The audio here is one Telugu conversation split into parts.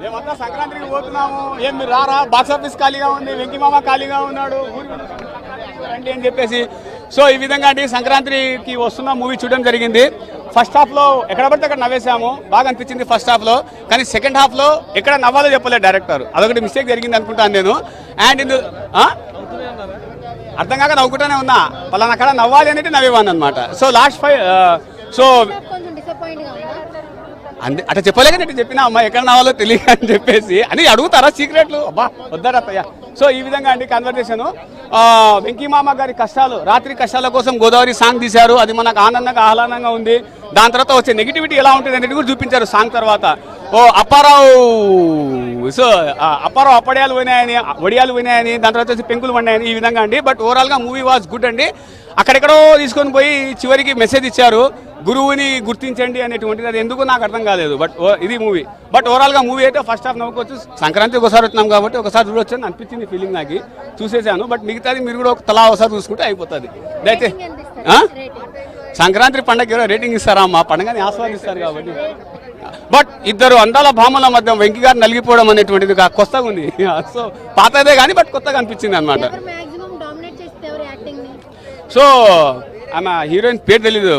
మేమంతా సంక్రాంతికి పోతున్నాము, ఏం మీరు రారా, బాక్స్ ఆఫీస్ ఖాళీగా ఉంది, వెంకిమామ ఖాళీగా ఉన్నాడు అంటే అని చెప్పేసి. సో ఈ విధంగా అండి సంక్రాంతికి వస్తున్న మూవీ చూడడం జరిగింది. ఫస్ట్ హాఫ్లో ఎక్కడ పడితే అక్కడ నవ్వేసాము, బాగా అనిపించింది ఫస్ట్ హాఫ్లో. కానీ సెకండ్ హాఫ్లో ఎక్కడ నవ్వాలో చెప్పలేదు డైరెక్టర్, అదొకటి మిస్టేక్ జరిగింది అనుకుంటాను నేను. అండ్ అర్థం కాక నవ్వుకుంటానే ఉన్నా, పలానా అక్కడ నవ్వాలి అనేది నవ్వేవాను అనమాట. సో లాస్ట్ సో అట్లా చెప్పలేక చెప్పినా అమ్మా ఎక్కడ నవ్వాలో తెలియదు అని చెప్పేసి అని అడుగుతారా సీక్రెట్లు, అబ్బా వద్దారత్తయ్య. సో ఈ విధంగా అండి కన్వర్జేషన్. వెంకీమామ గారి కష్టాలు, రాత్రి కష్టాల కోసం గోదావరి సాంగ్ తీశారు, అది మనకు ఆనందంగా ఆహ్లాదంగా ఉంది. దాని తర్వాత వచ్చే నెగిటివిటీ ఎలా ఉంటుంది అనేది కూడా చూపించారు సాంగ్ తర్వాత. అప్పారావు, సో అప్పారావు అప్పడియాలు పోయినాయని, వడియాలు పోయినాయని, దాని తర్వాత వచ్చి పెంకులు పడినాయని, ఈ విధంగా అండి. బట్ ఓవరాల్గా మూవీ వాజ్ గుడ్ అండి. అక్కడెక్కడో తీసుకొని పోయి చివరికి మెసేజ్ ఇచ్చారు, గురువుని గుర్తించండి అనేటువంటిది. అది ఎందుకు నాకు అర్థం కాలేదు. బట్ ఇది మూవీ, బట్ ఓవరాల్గా మూవీ అయితే ఫస్ట్ హాఫ్ నవ్వుకోవచ్చు. సంక్రాంతి ఒకసారి వచ్చినాం కాబట్టి ఒకసారి చూడొచ్చు అని అనిపించింది ఫీలింగ్ నాకు, చూసేసాను. బట్ మిగతాది మీరు కూడా తలా ఒకసారి చూసుకుంటే అయిపోతుంది. అయితే సంక్రాంతి పండగ రేటింగ్ ఇస్తారా అమ్మా, పండుగని ఆస్వాదిస్తారు కాబట్టి. బట్ ఇద్దరు అందాల భామల మధ్య వెంకీ గారు నలిగిపోవడం అనేటువంటిది కొత్తగా ఉంది. సో పాతదే కానీ బట్ కొత్తగా అనిపించింది అనమాట. సో ఆమె హీరోయిన్ పేరు తెలీదు,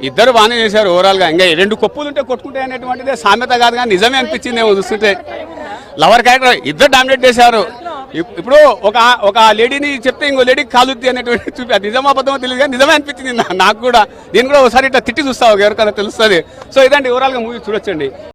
ఇద్దరు బాగానే చేశారు ఓవరాల్గా. ఇంకా రెండు కొప్పులు ఉంటే కొట్టుకుంటాయి అనేటువంటిది సామెత కాదు కానీ నిజమే అనిపించింది ఏమో చూస్తుంటే. లవర్ క్యారెక్టర్ ఇద్దరు డామినేట్ చేశారు. ఇప్పుడు ఒక లేడీని చెప్తే ఇంకో లేడీకి కాలుద్ది అనేటువంటి చూపి, అది నిజమా అబద్ధమో తెలియదు కానీ నిజమే అనిపించింది నాకు కూడా. దీన్ని కూడా ఒకసారి ఇట్లా తిట్టి చూస్తావు ఎవరికైనా తెలుస్తుంది. సో ఇదండి ఓవరాల్గా మూవీ చూడొచ్చండి.